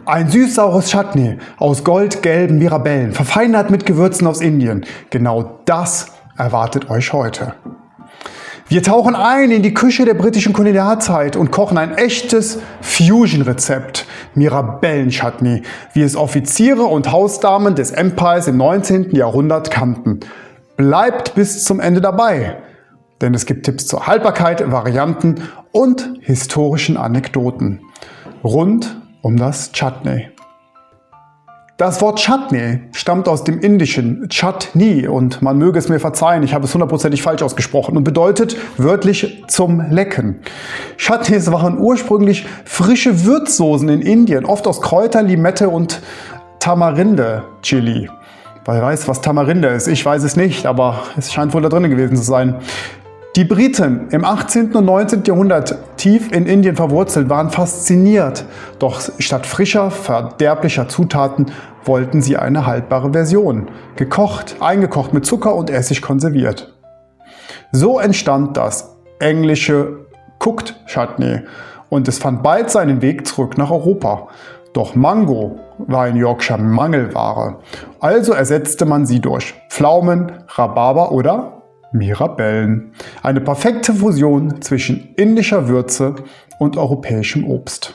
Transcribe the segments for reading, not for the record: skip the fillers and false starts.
Ein süß-saures Chutney aus goldgelben Mirabellen, verfeinert mit Gewürzen aus Indien. Genau das erwartet euch heute. Wir tauchen ein in die Küche der britischen Kolonialzeit und kochen ein echtes Fusion-Rezept, Mirabellen-Chutney, wie es Offiziere und Hausdamen des Empires im 19. Jahrhundert kannten. Bleibt bis zum Ende dabei, denn es gibt Tipps zur Haltbarkeit, Varianten und historischen Anekdoten rund um das Chutney. Das Wort Chutney stammt aus dem indischen Chutney und man möge es mir verzeihen, ich habe es hundertprozentig falsch ausgesprochen und bedeutet wörtlich zum Lecken. Chutneys waren ursprünglich frische Würzsoßen in Indien, oft aus Kräutern, Limette und Tamarinde-Chili. Wer weiß, was Tamarinde ist, ich weiß es nicht, aber es scheint wohl da drin gewesen zu sein. Die Briten im 18. und 19. Jahrhundert tief in Indien verwurzelt waren fasziniert, doch statt frischer, verderblicher Zutaten wollten sie eine haltbare Version, gekocht, eingekocht mit Zucker und Essig konserviert. So entstand das englische Cooked Chutney und es fand bald seinen Weg zurück nach Europa. Doch Mango war in Yorkshire Mangelware, also ersetzte man sie durch Pflaumen, Rhabarber oder Mirabellen. Eine perfekte Fusion zwischen indischer Würze und europäischem Obst.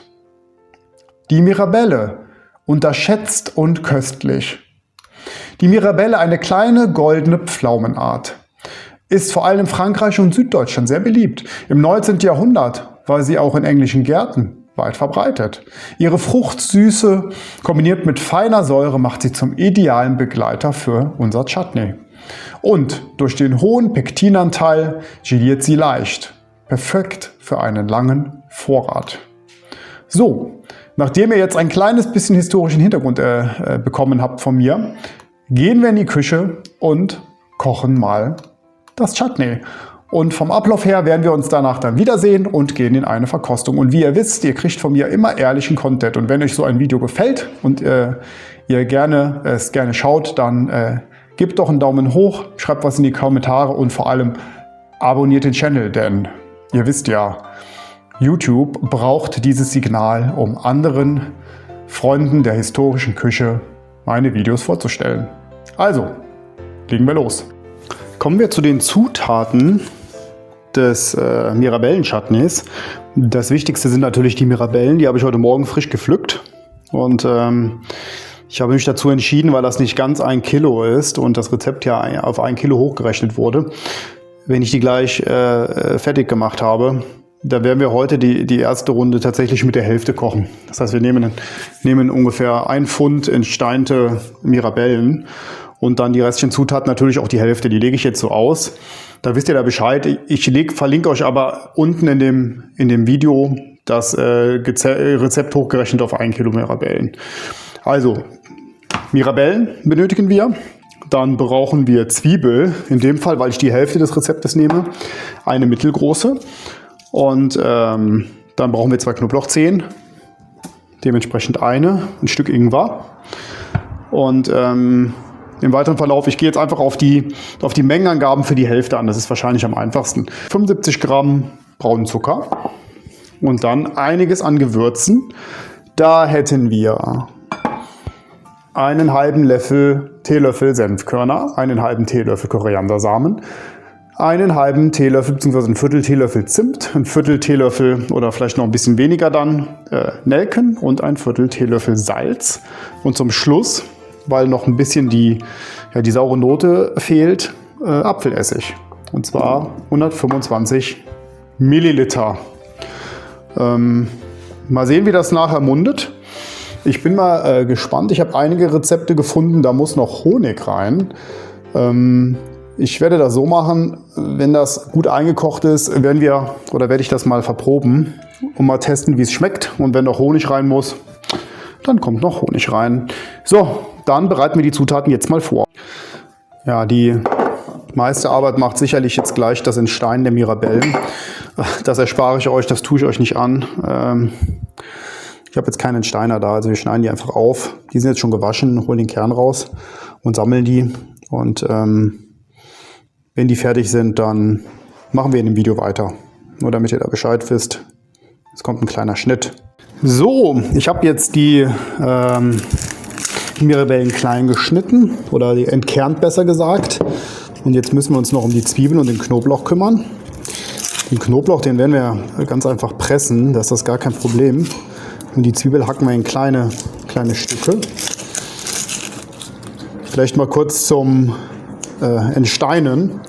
Die Mirabelle, unterschätzt und köstlich. Die Mirabelle, eine kleine goldene Pflaumenart, ist vor allem in Frankreich und Süddeutschland sehr beliebt. Im 19. Jahrhundert war sie auch in englischen Gärten weit verbreitet. Ihre Fruchtsüße kombiniert mit feiner Säure macht sie zum idealen Begleiter für unser Chutney. Und durch den hohen Pektinanteil geliert sie leicht. Perfekt für einen langen Vorrat. So, nachdem ihr jetzt ein kleines bisschen historischen Hintergrund bekommen habt von mir, gehen wir in die Küche und kochen mal das Chutney. Und vom Ablauf her werden wir uns danach dann wiedersehen und gehen in eine Verkostung. Und wie ihr wisst, ihr kriegt von mir immer ehrlichen Content. Und wenn euch so ein Video gefällt und ihr es gerne schaut, dann gebt doch einen Daumen hoch, schreibt was in die Kommentare und vor allem abonniert den Channel, denn ihr wisst ja, YouTube braucht dieses Signal, um anderen Freunden der historischen Küche meine Videos vorzustellen. Also, legen wir los. Kommen wir zu den Zutaten des Mirabellen-Chutneys. Das Wichtigste sind natürlich die Mirabellen, die habe ich heute Morgen frisch gepflückt und ich habe mich dazu entschieden, weil das nicht ganz 1 Kilo ist und das Rezept ja auf 1 Kilo hochgerechnet wurde. Wenn ich die gleich fertig gemacht habe, da werden wir heute die erste Runde tatsächlich mit der Hälfte kochen. Das heißt, wir nehmen ungefähr 1 Pfund entsteinte Mirabellen und dann die restlichen Zutaten, natürlich auch die Hälfte, die lege ich jetzt so aus. Da wisst ihr da Bescheid. Ich verlinke euch aber unten in dem Video das Rezept hochgerechnet auf 1 Kilo Mirabellen. Also, Mirabellen benötigen wir. Dann brauchen wir Zwiebel, in dem Fall, weil ich die Hälfte des Rezeptes nehme, eine mittelgroße. Und dann brauchen wir 2 Knoblauchzehen, dementsprechend ein Stück Ingwer. Und im weiteren Verlauf, ich gehe jetzt einfach auf die Mengenangaben für die Hälfte an, das ist wahrscheinlich am einfachsten. 75 Gramm braunen Zucker und dann einiges an Gewürzen. Da hätten wir einen halben Teelöffel Senfkörner, einen halben Teelöffel Koriandersamen, einen halben Teelöffel bzw. ein Viertel Teelöffel Zimt, ein Viertel Teelöffel oder vielleicht noch ein bisschen weniger dann Nelken und ein Viertel Teelöffel Salz. Und zum Schluss, weil noch ein bisschen die saure Note fehlt, Apfelessig. Und zwar 125 Milliliter. Mal sehen, wie das nachher mundet. Ich bin mal gespannt. Ich habe einige Rezepte gefunden, da muss noch Honig rein. Ich werde das so machen, wenn das gut eingekocht ist, werde ich das mal verproben und mal testen, wie es schmeckt. Und wenn noch Honig rein muss, dann kommt noch Honig rein. So, dann bereiten wir die Zutaten jetzt mal vor. Ja, die meiste Arbeit macht sicherlich jetzt gleich das Entsteinen der Mirabellen. Das erspare ich euch, das tue ich euch nicht an. Ich habe jetzt keinen Entsteiner da, also wir schneiden die einfach auf. Die sind jetzt schon gewaschen, holen den Kern raus und sammeln die. Und wenn die fertig sind, dann machen wir in dem Video weiter. Nur damit ihr da Bescheid wisst. Es kommt ein kleiner Schnitt. So, ich habe jetzt die Mirabellen klein geschnitten oder entkernt, besser gesagt. Und jetzt müssen wir uns noch um die Zwiebeln und den Knoblauch kümmern. Den Knoblauch, den werden wir ganz einfach pressen, das ist gar kein Problem. Und die Zwiebel hacken wir in kleine Stücke. Vielleicht mal kurz zum Entsteinen.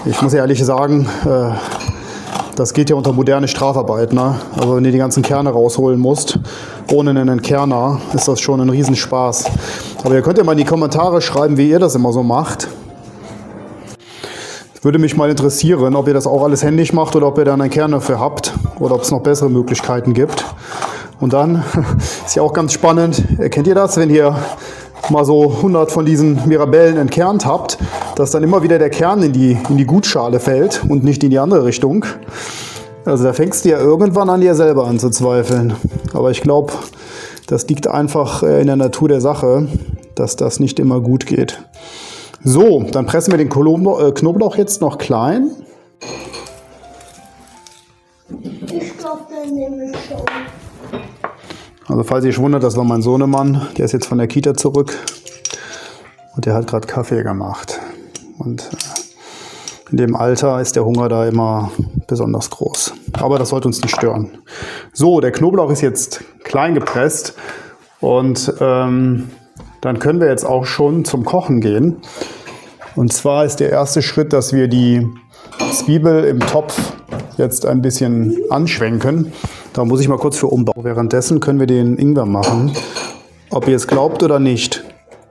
Ich muss ehrlich sagen, das geht ja unter moderne Strafarbeit. Ne? Also wenn du die ganzen Kerne rausholen musst, ohne einen Entkerner, ist das schon ein Riesenspaß. Aber ihr könnt ja mal in die Kommentare schreiben, wie ihr das immer so macht. Würde mich mal interessieren, ob ihr das auch alles händisch macht oder ob ihr da einen Kern dafür habt oder ob es noch bessere Möglichkeiten gibt. Und dann ist ja auch ganz spannend, kennt ihr das, wenn ihr mal so 100 von diesen Mirabellen entkernt habt, dass dann immer wieder der Kern in die Gutschale fällt und nicht in die andere Richtung. Also da fängst du ja irgendwann an dir selber an zu zweifeln. Aber ich glaube, das liegt einfach in der Natur der Sache, dass das nicht immer gut geht. So, dann pressen wir den Knoblauch jetzt noch klein. Ich glaube, dann nehme ich schon. Also falls ihr euch wundert, das war mein Sohnemann, der ist jetzt von der Kita zurück und der hat gerade Kaffee gemacht. Und in dem Alter ist der Hunger da immer besonders groß. Aber das sollte uns nicht stören. So, der Knoblauch ist jetzt klein gepresst und dann können wir jetzt auch schon zum Kochen gehen. Und zwar ist der erste Schritt, dass wir die Zwiebel im Topf jetzt ein bisschen anschwenken. Da muss ich mal kurz für umbauen. Währenddessen können wir den Ingwer machen. Ob ihr es glaubt oder nicht,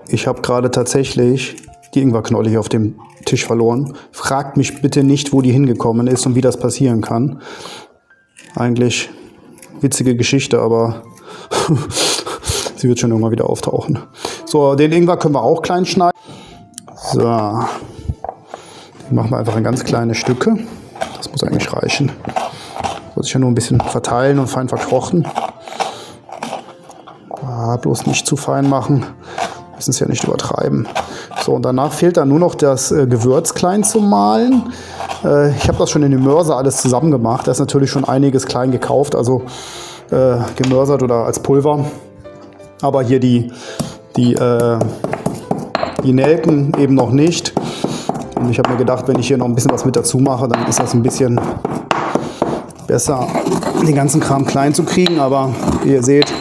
ich habe gerade tatsächlich die Ingwerknolle hier auf dem Tisch verloren. Fragt mich bitte nicht, wo die hingekommen ist und wie das passieren kann. Eigentlich witzige Geschichte, aber sie wird schon irgendwann wieder auftauchen. So, den Ingwer können wir auch klein schneiden. So, den machen wir einfach in ganz kleine Stücke. Das muss eigentlich reichen. Muss ich ja nur ein bisschen verteilen und fein verkochen. Bloß nicht zu fein machen. Müssen es ja nicht übertreiben. So, und danach fehlt dann nur noch das Gewürz klein zu mahlen. Ich habe das schon in dem Mörser alles zusammen gemacht. Da ist natürlich schon einiges klein gekauft, also gemörsert oder als Pulver. Aber hier die Nelken eben noch nicht. Und ich habe mir gedacht, wenn ich hier noch ein bisschen was mit dazu mache, dann ist das ein bisschen besser, den ganzen Kram klein zu kriegen. Aber wie ihr seht,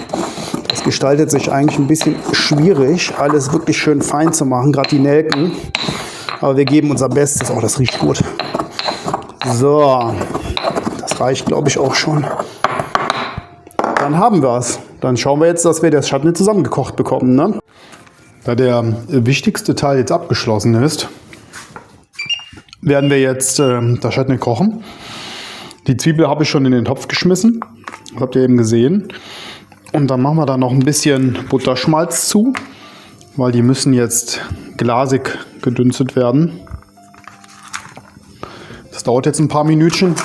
das gestaltet sich eigentlich ein bisschen schwierig, alles wirklich schön fein zu machen, gerade die Nelken. Aber wir geben unser Bestes. Oh, das riecht gut. So, das reicht, glaube ich, auch schon. Dann haben wir es. Dann schauen wir jetzt, dass wir das Chutney zusammengekocht bekommen. Ne? Da der wichtigste Teil jetzt abgeschlossen ist, werden wir jetzt das Chutney kochen. Die Zwiebel habe ich schon in den Topf geschmissen. Das habt ihr eben gesehen. Und dann machen wir da noch ein bisschen Butterschmalz zu, weil die müssen jetzt glasig gedünstet werden. Das dauert jetzt ein paar Minütchen.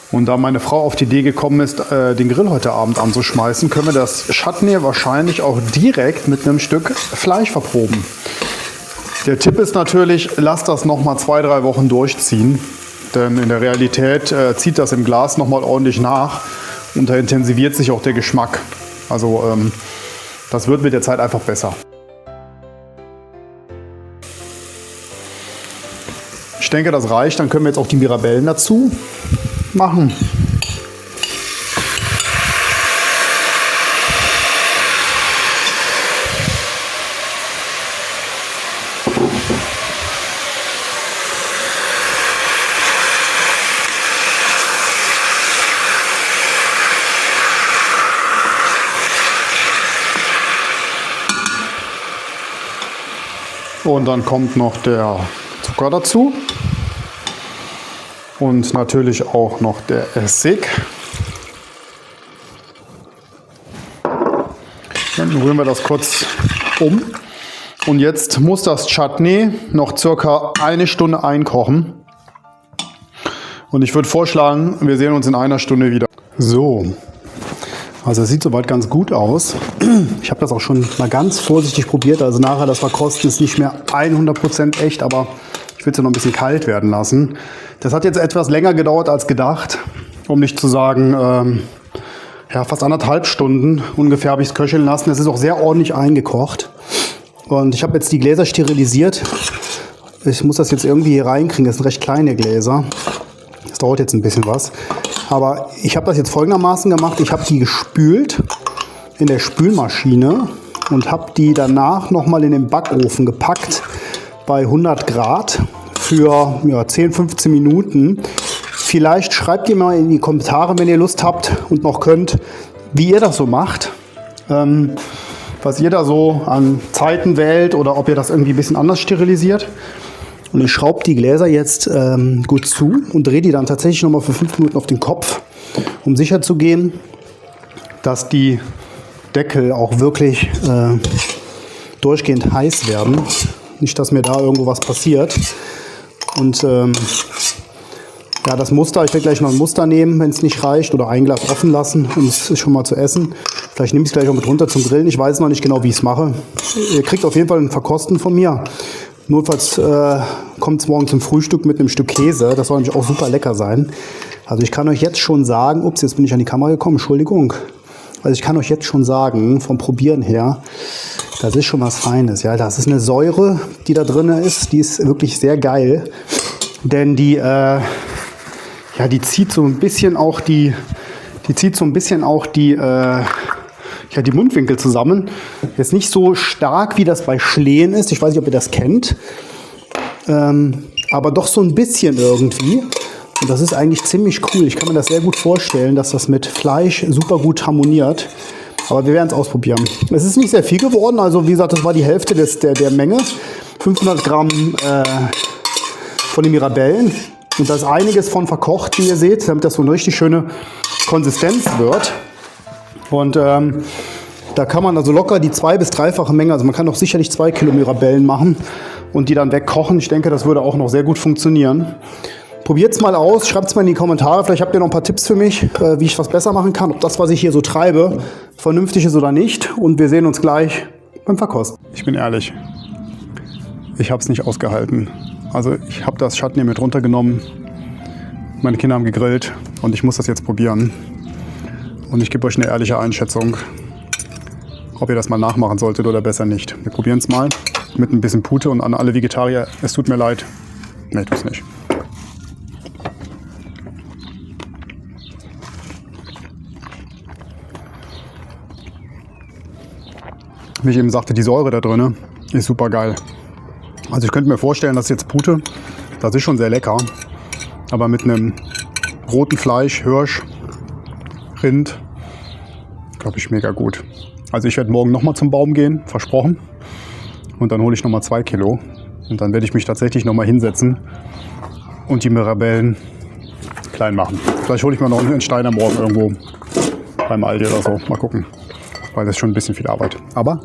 Und da meine Frau auf die Idee gekommen ist, den Grill heute Abend anzuschmeißen, können wir das Chutney wahrscheinlich auch direkt mit einem Stück Fleisch verproben. Der Tipp ist natürlich, lasst das nochmal 2-3 Wochen durchziehen. Denn in der Realität zieht das im Glas nochmal ordentlich nach und da intensiviert sich auch der Geschmack. Also das wird mit der Zeit einfach besser. Ich denke, das reicht. Dann können wir jetzt auch die Mirabellen dazu machen. Und dann kommt noch der Zucker dazu. Und natürlich auch noch der Essig. Dann rühren wir das kurz um. Und jetzt muss das Chutney noch circa 1 Stunde einkochen. Und ich würde vorschlagen, wir sehen uns in 1 Stunde wieder. So, also es sieht soweit ganz gut aus. Ich habe das auch schon mal ganz vorsichtig probiert. Also nachher das Verkosten ist nicht mehr 100% echt, aber ich will es ja noch ein bisschen kalt werden lassen. Das hat jetzt etwas länger gedauert als gedacht, um nicht zu sagen, ja, fast 1,5 Stunden ungefähr habe ich es köcheln lassen. Es ist auch sehr ordentlich eingekocht. Und ich habe jetzt die Gläser sterilisiert. Ich muss das jetzt irgendwie hier reinkriegen. Das sind recht kleine Gläser. Das dauert jetzt ein bisschen was. Aber ich habe das jetzt folgendermaßen gemacht. Ich habe die gespült in der Spülmaschine und habe die danach nochmal in den Backofen gepackt bei 100 Grad für 10, 15 Minuten. Vielleicht schreibt ihr mal in die Kommentare, wenn ihr Lust habt und noch könnt, wie ihr das so macht. Was ihr da so an Zeiten wählt oder ob ihr das irgendwie ein bisschen anders sterilisiert. Und ich schraube die Gläser jetzt gut zu und drehe die dann tatsächlich nochmal für 5 Minuten auf den Kopf, um sicher zu gehen, dass die Deckel auch wirklich durchgehend heiß werden. Nicht, dass mir da irgendwo was passiert. Und ja, das Muster, ich werde gleich noch ein Muster nehmen, wenn es nicht reicht, oder ein Glas offen lassen, um es schon mal zu essen. Vielleicht nehme ich es gleich auch mit runter zum Grillen. Ich weiß noch nicht genau, wie ich es mache. Ihr kriegt auf jeden Fall ein Verkosten von mir. Notfalls kommt es morgen zum Frühstück mit einem Stück Käse. Das soll nämlich auch super lecker sein. Also ich kann euch jetzt schon sagen, ups, jetzt bin ich an die Kamera gekommen, Entschuldigung. Also ich kann euch jetzt schon sagen, vom Probieren her, das ist schon was Feines. Ja, das ist eine Säure, die da drin ist. Die ist wirklich sehr geil. Denn die zieht so ein bisschen auch die Mundwinkel zusammen. Jetzt nicht so stark, wie das bei Schlehen ist. Ich weiß nicht, ob ihr das kennt. Aber doch so ein bisschen irgendwie. Und das ist eigentlich ziemlich cool. Ich kann mir das sehr gut vorstellen, dass das mit Fleisch super gut harmoniert. Aber wir werden es ausprobieren. Es ist nicht sehr viel geworden. Also wie gesagt, das war die Hälfte der Menge. 500 Gramm von den Mirabellen. Und da ist einiges von verkocht, wie ihr seht, damit das so eine richtig schöne Konsistenz wird. Und da kann man also locker die 2- bis 3-fache Menge, also man kann doch sicherlich 2 Kilo Mirabellen machen und die dann wegkochen. Ich denke, das würde auch noch sehr gut funktionieren. Probiert es mal aus, schreibt es mal in die Kommentare. Vielleicht habt ihr noch ein paar Tipps für mich, wie ich was besser machen kann, ob das, was ich hier so treibe, vernünftig ist oder nicht. Und wir sehen uns gleich beim Verkosten. Ich bin ehrlich, ich habe es nicht ausgehalten. Also ich habe das Chutney mit runtergenommen, meine Kinder haben gegrillt und ich muss das jetzt probieren. Und ich gebe euch eine ehrliche Einschätzung, ob ihr das mal nachmachen solltet oder besser nicht. Wir probieren es mal mit ein bisschen Pute und an alle Vegetarier, es tut mir leid, nee, ich tue es nicht. Wie ich eben sagte, die Säure da drin ist super geil. Also ich könnte mir vorstellen, dass jetzt Pute, das ist schon sehr lecker, aber mit einem roten Fleisch, Hirsch, Rind, glaube ich, mega gut. Also ich werde morgen nochmal zum Baum gehen, versprochen. Und dann hole ich nochmal 2 Kilo. Und dann werde ich mich tatsächlich nochmal hinsetzen und die Mirabellen klein machen. Vielleicht hole ich mir noch einen Steiner morgen irgendwo beim Aldi oder so. Mal gucken, weil das ist schon ein bisschen viel Arbeit. Aber,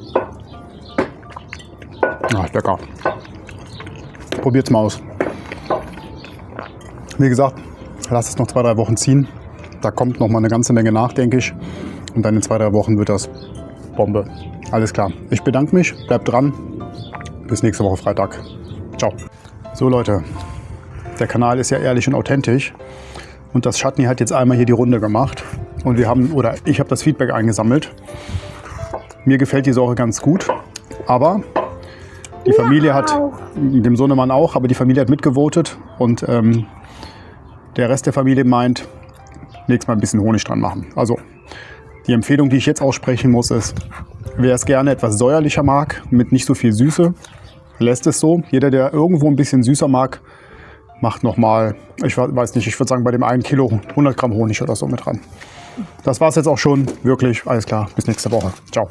lecker. Probiert's mal aus. Wie gesagt, lasst es noch 2, 3 Wochen ziehen. Da kommt noch mal eine ganze Menge nach, denke ich. Und dann in 2, 3 Wochen wird das Bombe. Alles klar. Ich bedanke mich. Bleibt dran. Bis nächste Woche Freitag. Ciao. So Leute, der Kanal ist ja ehrlich und authentisch. Und das Chutney hat jetzt einmal hier die Runde gemacht. Und ich habe das Feedback eingesammelt. Mir gefällt die Säure ganz gut. Aber die Familie hat, dem Sohnemann auch, aber die Familie hat mitgevotet. Und der Rest der Familie meint, nächstes Mal ein bisschen Honig dran machen. Also die Empfehlung, die ich jetzt aussprechen muss, ist, wer es gerne etwas säuerlicher mag, mit nicht so viel Süße, lässt es so. Jeder, der irgendwo ein bisschen süßer mag, macht nochmal, ich weiß nicht, ich würde sagen bei dem 1 Kilo 100 Gramm Honig oder so mit dran. Das war es jetzt auch schon. Wirklich, alles klar. Bis nächste Woche. Ciao.